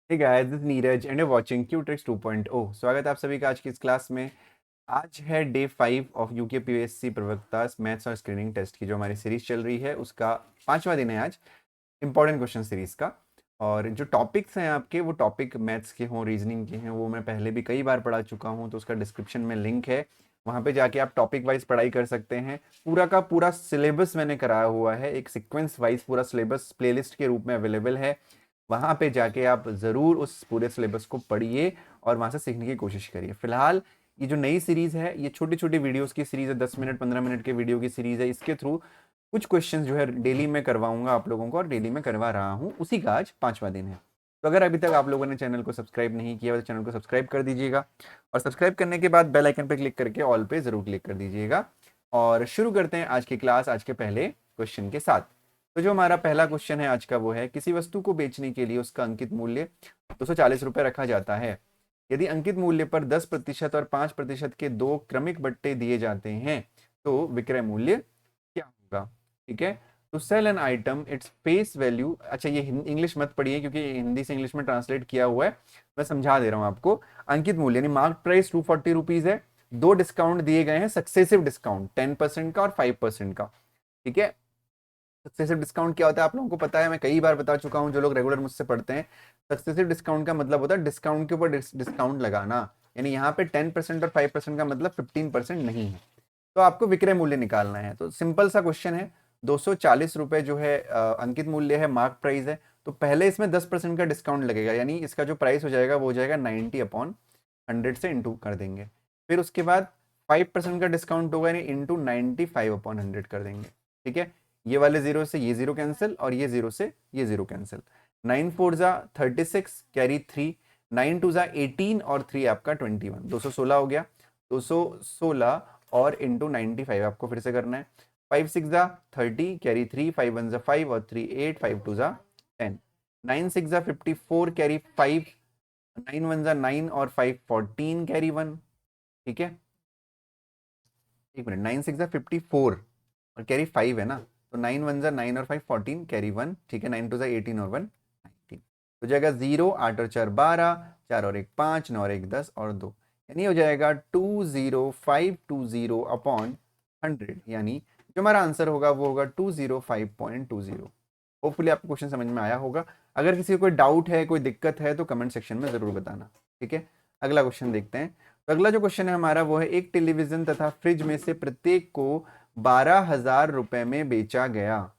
Hey guys, this is Neeraj and you're watching Qtricks 2.0। स्वागत है आप सभी का आज की इस क्लास में। आज है डे 5 ऑफ यूके पीएससी प्रवक्ता मैथ्स और स्क्रीनिंग टेस्ट की जो हमारी सीरीज चल रही है उसका 5वां दिन है आज, इंपॉर्टेंट क्वेश्चन सीरीज का। और जो टॉपिक्स हैं आपके वो टॉपिक मैथ्स के हों, रीजनिंग के हैं, वो मैं पहले भी कई बार पढ़ा चुका हूँ, तो उसका डिस्क्रिप्शन में लिंक है, वहाँ पे जाके आप टॉपिक वाइज पढ़ाई कर सकते हैं। पूरा का पूरा सिलेबस मैंने कराया हुआ है, एक सीक्वेंस वाइज पूरा सिलेबस प्लेलिस्ट के रूप में अवेलेबल है। वहाँ पे जाके आप ज़रूर उस पूरे सिलेबस को पढ़िए और वहाँ से सीखने की कोशिश करिए। फिलहाल ये जो नई सीरीज़ है ये छोटी छोटी वीडियोस की सीरीज़ है, 10 मिनट 15 मिनट के वीडियो की सीरीज़ है। इसके थ्रू कुछ क्वेश्चन जो है डेली में करवाऊंगा आप लोगों को, और डेली में करवा रहा हूँ, उसी का आज 5वां दिन है। तो अगर अभी तक आप लोगों ने चैनल को सब्सक्राइब नहीं किया तो चैनल को सब्सक्राइब कर दीजिएगा, और सब्सक्राइब करने के बाद बेल आइकन पर क्लिक करके ऑल पे ज़रूर क्लिक कर दीजिएगा। और शुरू करते हैं आज की क्लास आज के पहले क्वेश्चन के साथ। तो जो हमारा पहला क्वेश्चन है आज का वो है, किसी वस्तु को बेचने के लिए उसका अंकित मूल्य 240 रुपये रखा जाता है। यदि अंकित मूल्य पर 10% और 5% के दो क्रमिक बट्टे दिए जाते हैं तो विक्रय मूल्य क्या होगा। ठीक है, तो sell an item its face value. अच्छा, ये इंग्लिश मत पढ़िए क्योंकि हिंदी से इंग्लिश में ट्रांसलेट किया हुआ है, मैं समझा दे रहा हूँ आपको। अंकित मूल्य यानी मार्क प्राइस 240 रुपीज है, दो डिस्काउंट दिए गए हैं, सक्सेसिव डिस्काउंट 10% का और 5% का। ठीक है, सक्सेसिव डिस्काउंट क्या होता है आप लोगों को पता है, मैं कई बार बता चुका हूं, जो लोग रेगुलर मुझसे पढ़ते हैं। सक्सेसिव डिस्काउंट का मतलब होता है डिस्काउंट के ऊपर डिस्काउंट लगाना, यानी यहाँ पे 10% और 5% का मतलब 15% नहीं है। तो आपको विक्रय मूल्य निकालना है, तो सिंपल सा क्वेश्चन है। 240 रुपए जो है अंकित मूल्य है, मार्क प्राइस है, तो पहले इसमें 10% का डिस्काउंट लगेगा, यानी इसका जो प्राइस हो जाएगा वो हो जाएगा 90/100 से इंटू कर देंगे। फिर उसके बाद 5% का डिस्काउंट होगा, यानी इंटू 95/100 कर देंगे। ठीक है, ये वाले जीरो से ये जीरो कैंसिल, और ये जीरो से ये जीरो कैंसिल। 9 4 जा 36, कैरी 3, 9 2 जा 18 और 3 आपका 21, 216 हो गया। 216 और इंटू 95 आपको फिर से करना है। 5 6 जा 30, कैरी 3, 5 1 जा 5 और 3 8, 5 2 जा 10, 9 6 जा 54, कैरी 5, 9 1 जा 9 और 5 14, कैरी 1। ठीक है, एक मिनट, 9 6 जा 54 और कैरी 5 है ना, तो 9 1 जा 9 और 5 14, कैरी 1। ठीक है, 9 2 जा 18 और 1 19, तो जाएगा 0, 8 और 4 12, 4 और 1 5, 9 और 1 10 और 2, यानी हो जाएगा 20520/100, यानी जो हमारा आंसर होगा वो होगा 205.20। होपफुली आपको क्वेश्चन समझ में आया होगा। अगर किसी को कोई डाउट है, कोई दिक्कत है, तो कमेंट सेक्शन में जरूर बताना। ठीक है, अगला क्वेश्चन देखते हैं। तो अगला जो क्वेश्चन है हमारा वो है, एक टेलीविजन तथा फ्रिज में से प्रत्येक को 12,000 रुपए में बेचा गया।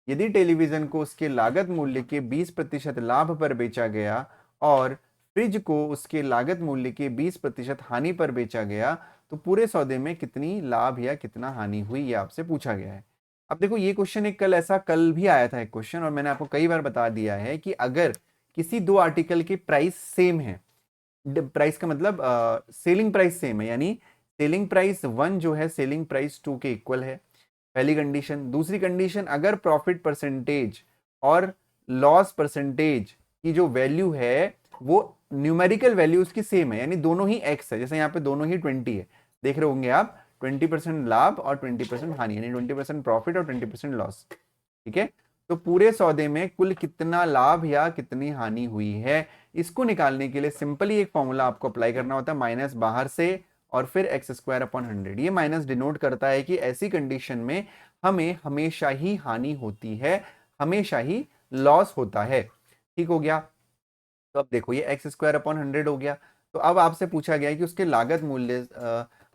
यदि टेलीविजन को उसके लागत मूल्य के 20% लाभ पर बेचा गया और फ्रिज को उसके लागत मूल्य के 20% हानि पर बेचा गया, तो पूरे सौदे में कितनी लाभ या कितना हानि हुई, ये आपसे पूछा गया है। अब देखो, ये क्वेश्चन एक कल भी आया था एक क्वेश्चन, और मैंने आपको कई बार बता दिया है कि अगर किसी दो आर्टिकल की प्राइस सेम है, प्राइस का मतलब सेलिंग प्राइस सेम है, यानी सेलिंग प्राइस 1 जो है सेलिंग प्राइस 2 के इक्वल है, पहली कंडीशन। दूसरी कंडीशन, अगर प्रॉफिट परसेंटेज और लॉस परसेंटेज की जो वैल्यू है वो न्यूमेरिकल वैल्यू उसकी सेम है, यानी दोनों ही x है, जैसे यहाँ पे दोनों ही 20 है, देख रहे होंगे आप, 20% लाभ और 20% हानि, यानी 20% प्रॉफिट और 20% लॉस। ठीक है, तो पूरे सौदे में कुल कितना लाभ या कितनी हानि हुई है, इसको निकालने के लिए सिंपली एक फॉर्मूला आपको अप्लाई करना होता है, माइनस बाहर से और फिर x² 100। ये माइनस डिनोट करता है कि ऐसी कंडीशन में हमें हमेशा ही हानि होती है, हमेशा ही लॉस होता है। ठीक हो गया, तो अब देखो ये x² 100 हो गया। तो अब आपसे पूछा गया है कि उसके लागत मूल्य,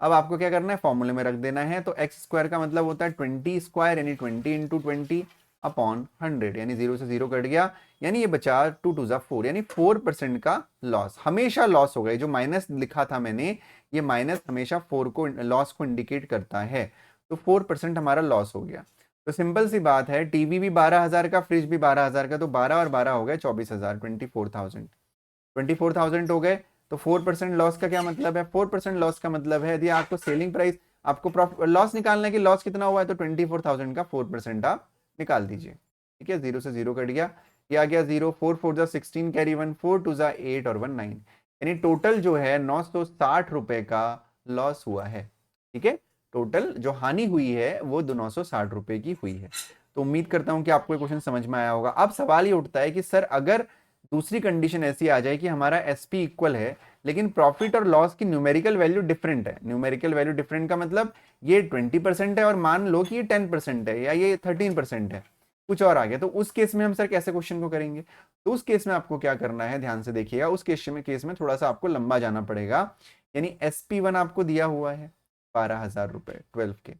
अब आपको क्या करना है, फॉर्मूले में रख देना है। तो x² का मतलब होता है 20² यानी 20 × 20/100, यानी 0 से 0 कट गया, यानी ये बचा 2 2 जा 4, यानी 4% का लॉस, हमेशा लॉस होगा। जो माइनस लिखा था मैंने, ये माइनस हमेशा 4 को, लॉस को इंडिकेट करता है, तो 4% हमारा लॉस हो गया। तो सिंपल सी बात है, टीवी भी 12,000 का, फ्रिज भी 12,000 का, तो 12 और 12 हो गए 24,000, 24,000 हो गए। तो 4% लॉस का क्या मतलब है, 4% लॉस का मतलब है, यदि आपको सेलिंग प्राइस, आपको प्रॉफिट लॉस निकालना है कि लॉस कितना हुआ है, तो 24,000 का 4% आप निकाल दीजिए। ठीक है, 0 से 0 कट गया, ये आ गया 0, 4 4 जा 16, कैरी 1, 4 2 जा 8 और 1 9, यानी टोटल जो है 960 रुपए का लॉस हुआ है। ठीक है, टोटल जो हानि हुई है वो 960 रुपए की हुई है। तो उम्मीद करता हूं कि आपको ये क्वेश्चन समझ में आया होगा। अब सवाल ये उठता है कि सर, अगर दूसरी कंडीशन ऐसी आ जाए कि हमारा एसपी इक्वल है लेकिन प्रॉफिट और लॉस की न्यूमेरिकल वैल्यू डिफरेंट है। न्यूमेरिकल वैल्यू डिफरेंट का मतलब ये 20% है और मान लो कि ये 10% है या ये 13% है, कुछ और आ गया, तो उस केस में हम सर कैसे क्वेश्चन को करेंगे? तो उस केस में आपको क्या करना है, ध्यान से देखिएगा, उस केस में थोड़ा सा आपको लंबा जाना पड़ेगा। यानी SP1 आपको दिया हुआ है 12,000 रुपए 12 के,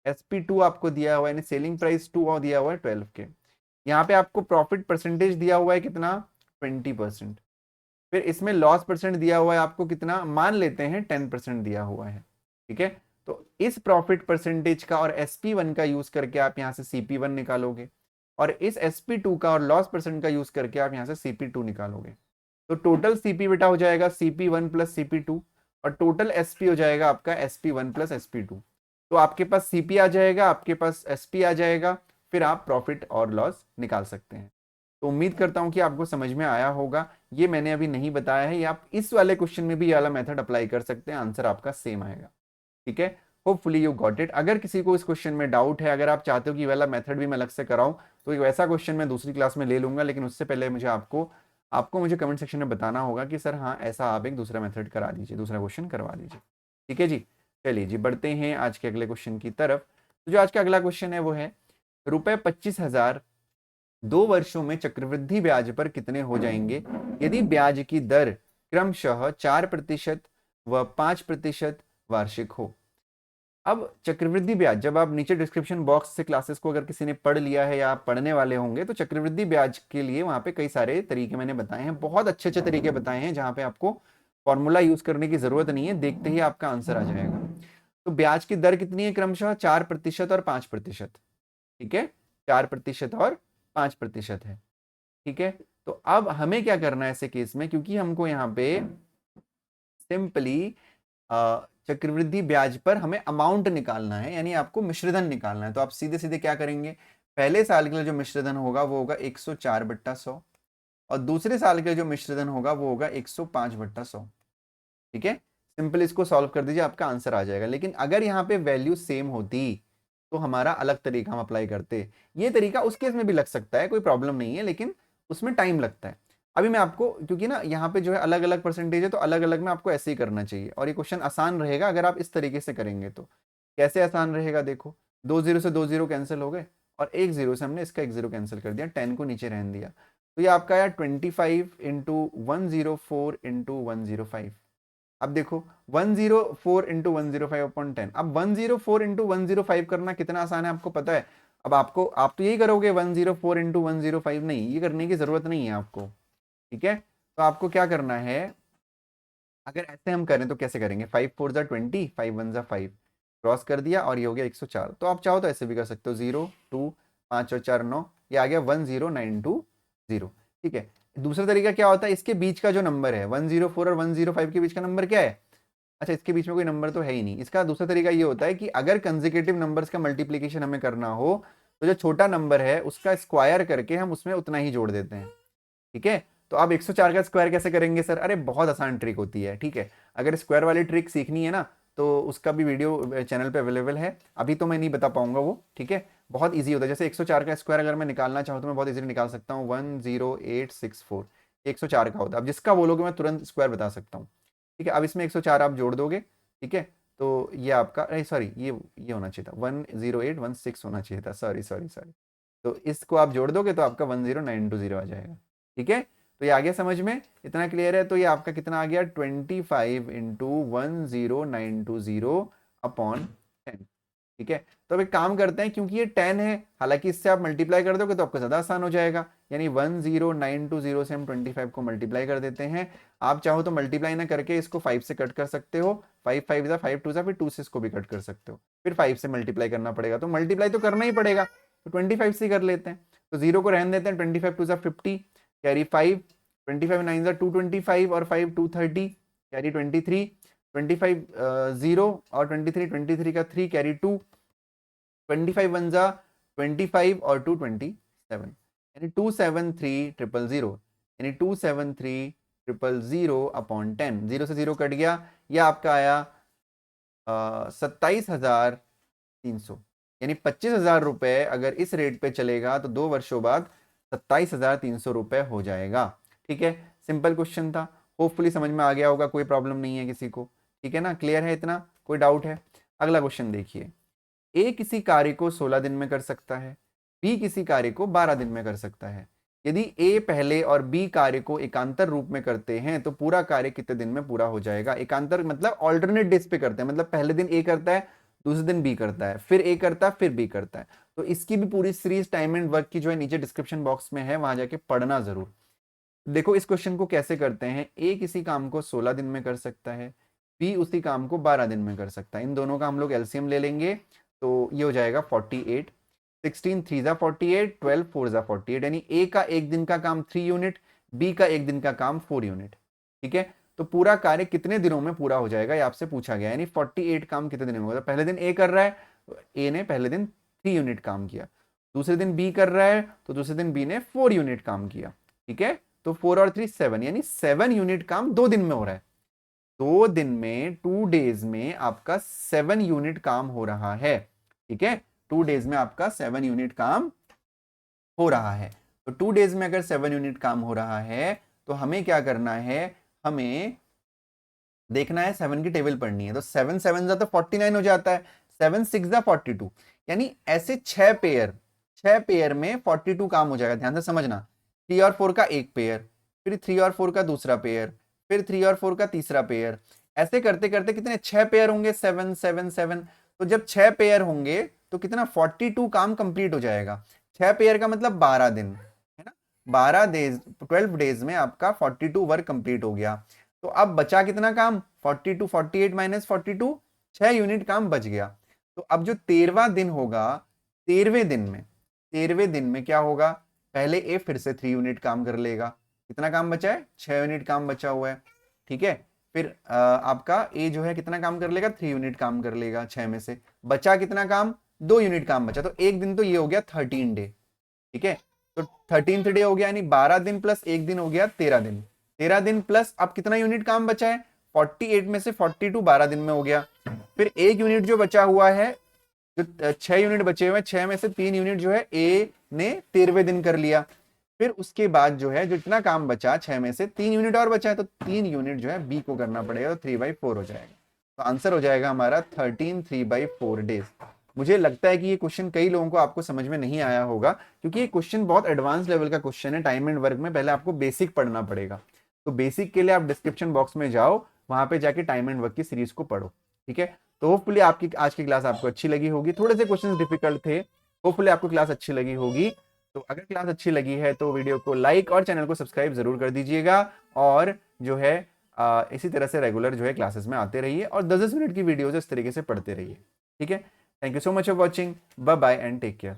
SP2 आपको दिया हुआ है यानी सेलिंग प्राइस 2 और दिया हुआ है 12 के, यहाँ पे आपको प्रॉफिट परसेंटेज दिया हुआ है कितना, 20%, फिर इसमें लॉस परसेंट दिया हुआ है आपको कितना, मान लेते हैं 10% दिया हुआ है, ठीक है। तो इस प्रॉफिट परसेंटेज का और SP1 का यूज करके आप यहाँ से CP1 निकालोगे और इस SP2 का और लॉस परसेंट का यूज करके आप यहाँ से CP2 निकालोगे। तो टोटल CP बेटा हो जाएगा CP1 प्लस CP2 और टोटल SP हो जाएगा आपका SP1 प्लस SP2। तो आपके पास CP आ जाएगा, आपके पास SP आ जाएगा, फिर आप प्रॉफिट और लॉस निकाल सकते हैं। तो उम्मीद करता हूं कि आपको समझ में आया होगा। ये मैंने अभी नहीं बताया है, ये आप इस वाले क्वेश्चन में भी ये वाला मेथड अप्लाई कर सकते हैं, आंसर आपका सेम आएगा, ठीक है। Hopefully you got it. अगर किसी को इस क्वेश्चन में डाउट है, अगर आप चाहते हो कि वाला मेथड भी मैं अलग से कराऊं, तो एक वैसा क्वेश्चन मैं दूसरी क्लास में ले लूंगा, लेकिन उससे पहले मुझे आपको आपको मुझे कमेंट सेक्शन में बताना होगा कि सर हाँ ऐसा आप एक दूसरा मेथड करा दीजिए, दूसरा क्वेश्चन करवा दीजिए, ठीक है जी। चलिए जी, बढ़ते हैं आज के अगले क्वेश्चन की तरफ। तो जो आज का अगला क्वेश्चन है वो है ₹25,000 2 वर्षों में चक्रवृद्धि ब्याज पर कितने हो जाएंगे यदि ब्याज की दर क्रमशः 4% व 5% वार्षिक हो। अब चक्रवृद्धि ब्याज, जब आप नीचे डिस्क्रिप्शन बॉक्स से क्लासेस को अगर किसी ने पढ़ लिया है या आप पढ़ने वाले होंगे, तो चक्रवृद्धि ब्याज के लिए वहां पे कई सारे तरीके मैंने बताए हैं, बहुत अच्छे अच्छे तरीके बताए हैं जहां पे आपको फॉर्मूला यूज करने की जरूरत नहीं है, देखते ही आपका आंसर आ जाएगा। तो ब्याज की दर कितनी है क्रमशः, 4% और 5%, ठीक है, 4% और 5% है, ठीक है। तो अब हमें क्या करना है ऐसे केस में, क्योंकि हमको यहाँ पे सिंपली चक्रवृद्धि ब्याज पर हमें अमाउंट निकालना है, यानी आपको मिश्रधन निकालना है, तो आप सीधे सीधे क्या करेंगे, पहले साल के लिए जो मिश्रधन होगा वो होगा 104/100 और दूसरे साल के लिए जो मिश्रधन होगा वो होगा 105/100, ठीक है। सिंपल इसको सॉल्व कर दीजिए, आपका आंसर आ जाएगा। लेकिन अगर यहाँ पे वैल्यू सेम होती तो हमारा अलग तरीका हम अप्लाई करते, ये तरीका उस केस में भी लग सकता है, कोई प्रॉब्लम नहीं है, लेकिन उसमें टाइम लगता है। अभी मैं आपको, क्योंकि ना यहाँ पे जो है अलग अलग परसेंटेज है, तो अलग अलग में आपको ऐसे ही करना चाहिए और ये क्वेश्चन आसान रहेगा अगर आप इस तरीके से करेंगे। तो कैसे आसान रहेगा, देखो, 2 0 से 2 0 कैंसिल हो गए और 1 0 से हमने इसका 1 0 कैंसिल कर दिया, 10 को नीचे रहने दिया, तो ये आपका आया 25 इंटू 104 इंटू 105। अब देखो 104 इंटू 105/10, अब 104 इंटू 105 करना कितना आसान है आपको पता है। अब आपको, आप तो यही करोगे 104 इंटू 105, नहीं, ये करने की जरूरत नहीं है आपको, ठीक है। तो आपको क्या करना है, अगर ऐसे हम करें तो कैसे करेंगे, 5 4 जा 20, 5 1 जा 5, क्रॉस कर दिया और ये हो गया 104। तो आप चाहो तो ऐसे भी कर सकते हो, 0 2 5 और 4 9, ये आ गया 10920, ठीक है। दूसरा तरीका क्या होता है, इसके बीच का जो नंबर है 104 और 105 के बीच का नंबर क्या है, अच्छा इसके बीच में कोई नंबर तो है ही नहीं। इसका दूसरा तरीका ये होता है कि अगर कंसेक्यूटिव नंबर्स का मल्टीप्लीकेशन हमें करना हो, तो जो छोटा नंबर है उसका स्क्वायर करके हम उसमें उतना ही जोड़ देते हैं, ठीक है। तो आप 104 का स्क्वायर कैसे करेंगे सर, अरे बहुत आसान ट्रिक होती है, ठीक है। अगर स्क्वायर वाली ट्रिक सीखनी है ना, तो उसका भी वीडियो चैनल पे अवेलेबल है, अभी तो मैं नहीं बता पाऊंगा वो, ठीक है। बहुत ईजी होता है, जैसे 104 का स्क्वायर अगर मैं निकालना चाहूँ तो मैं बहुत ईजिली निकाल सकता हूँ, 10864 104 का होता है। अब जिसका बोलोगे मैं तुरंत स्क्वायर बता सकता हूँ, ठीक है। अब इसमें 104 आप जोड़ दोगे, ठीक है। तो ये आपका, अरे सॉरी, ये होना चाहिए था 10816 होना चाहिए था, सॉरी सॉरी सॉरी। तो इसको आप जोड़ दोगे तो आपका 10920 आ जाएगा, ठीक है। तो ये आ गया समझ में, इतना क्लियर है। तो ये आपका कितना आ गया, 25 इंटू 10920/10, ठीक है। तो अब एक काम करते हैं, क्योंकि ये 10 है, हालांकि इससे आप मल्टीप्लाई कर दोगे तो आपको ज्यादा आसान हो जाएगा, यानी 10920 से हम 25 को मल्टीप्लाई कर देते हैं। आप चाहो तो मल्टीप्लाई ना करके इसको 5 से कट कर सकते हो, 5 5 जा 5 2 जा, फिर 2 से इसको भी कट कर सकते हो, फिर 5 से मल्टीप्लाई करना पड़ेगा, तो मल्टीप्लाई तो करना ही पड़ेगा, तो 25 से कर लेते हैं। तो 0 को रहने देते हैं, 25 2 जा 50, कैरी 5, 25 9 जा 225 और 5 230, कैरी 23, 25 0 और 23 का 3, कैरी 2, 25 1 जा 25 और 2 27, यानी 273,000, यानी 273,000/10, 0 से 0 कट गया, यह आपका आया 27,300, यानी 25,000 रुपए अगर इस रेट पे चलेगा तो 2 वर्षों बाद 27,300 रुपए हो जाएगा। ठीक है, सिंपल क्वेश्चन था, होपफुली समझ में आ गया होगा, कोई प्रॉब्लम नहीं है किसी को, ठीक है ना, क्लियर है इतना, कोई डाउट है? अगला क्वेश्चन देखिए, ए किसी कार्य को 16 दिन में कर सकता है, बी किसी कार्य को 12 दिन में कर सकता है। यदि ए पहले और बी कार्य को एकांतर रूप में करते हैं तो पूरा कार्य कितने दिन में पूरा हो जाएगा? एकांतर मतलब ऑल्टरनेट डेज पे करते हैं, मतलब पहले दिन ए करता है, दूसरे दिन बी करता है, फिर ए करता है, फिर बी करता है। तो इसकी भी पूरी सीरीज टाइम एंड वर्क की जो है नीचे डिस्क्रिप्शन बॉक्स में है, वहां जाके पढ़ना जरूर। देखो इस क्वेश्चन को कैसे करते हैं, ए किसी काम को 16 दिन में कर सकता है, बी उसी काम को 12 दिन में कर सकता है। इन दोनों का हम लोग एलसीएम ले लेंगे तो ये हो जाएगा 48, 16 3 जा 48, 12 4 जा 48, यानी ए का एक दिन का काम 3 यूनिट, बी का एक दिन का काम 4 यूनिट। ठीक है, तो पूरा कार्य कितने दिनों में पूरा हो जाएगा ये आपसे पूछा गया, यानी 48 काम कितने दिन में होगा? पहले दिन ए कर रहा है, ए ने पहले दिन 3 यूनिट काम किया, दूसरे दिन बी कर रहा है तो दूसरे दिन बी ने 4 यूनिट काम किया। ठीक है, तो 4 और 3 7, यानी 7 यूनिट काम 2 दिन में हो रहा है। 2 दिन में 2 डेज में आपका 7 यूनिट काम हो रहा है। ठीक है, 2 डेज में आपका 7 यूनिट काम हो रहा है। तो 2 डेज में अगर 7 यूनिट काम हो रहा है तो हमें क्या करना है, हमें देखना है 7 की टेबल पढ़नी है। तो 7 7 जा तो 49 हो जाता है, 7 6 जा 42, यानी ऐसे 6 पेयर में 42 काम हो जाएगा। ध्यान से समझना, 3 और 4 का एक पेयर, फिर 3 और 4 का दूसरा पेयर, फिर 3 और 4 का तीसरा पेयर, ऐसे करते करते कितने 6 पेयर होंगे, 7 7 7। तो जब 6 पेयर होंगे तो कितना 42 काम कंप्लीट हो जाएगा। 6 पेयर का मतलब 12 दिन है ना, 12 डेज 12 डेज में आपका 42 वर्क कंप्लीट हो गया। तो अब बचा कितना काम, 42 48 माइनस 42, 6 यूनिट काम बच गया। तो अब जो 13वां दिन होगा, 13वें दिन में क्या होगा, पहले ए फिर से 3 यूनिट काम कर लेगा, कितना काम बचा है, 6 यूनिट काम बचा हुआ है। ठीक है, फिर आपका ए जो है कितना काम कर लेगा, 3 यूनिट काम कर लेगा 6 में से, बचा कितना काम, 2 यूनिट काम बचा। तो एक दिन तो ये हो गया 13 डे। ठीक है, तो 13th डे हो गया, यानी 12 दिन प्लस एक दिन हो गया 13 दिन। 13 दिन प्लस अब कितना यूनिट काम बचा है, 48 में से 42 12 दिन में हो गया। फिर एक यूनिट जो बचा हुआ है, जो 6 यूनिट बचे हुए हैं, 6 में से 3 यूनिट जो है ए ने 13वें दिन कर लिया। फिर उसके बाद जो है जितना काम बचा 6 में से 3 यूनिट और बचा है, तो 3 यूनिट जो है बी को करना पड़ेगा, तो 3/4 हो जाएगा। तो आंसर हो जाएगा हमारा 13 3/4 डेज। मुझे लगता है कि ये क्वेश्चन कई लोगों को आपको समझ में नहीं आया होगा, क्योंकि ये क्वेश्चन बहुत एडवांस लेवल का क्वेश्चन है। टाइम एंड वर्क में पहले आपको बेसिक पढ़ना पड़ेगा, तो बेसिक के लिए आप डिस्क्रिप्शन बॉक्स में जाओ, वहां पे जाके टाइम एंड वर्क की सीरीज को पढ़ो। ठीक है, तो होपफुली आपकी आज की क्लास आपको अच्छी लगी होगी, थोड़े से क्वेश्चन डिफिकल्ट थे, होपफुली आपको क्लास अच्छी लगी होगी। तो अगर क्लास अच्छी लगी है तो वीडियो को लाइक और चैनल को सब्सक्राइब जरूर कर दीजिएगा, और जो है इसी तरह से रेगुलर जो है क्लासेस में आते रहिए, और 10-10 मिनट की वीडियोज इस तरीके से पढ़ते रहिए। ठीक है, thank you so much for watching, bye bye and take care.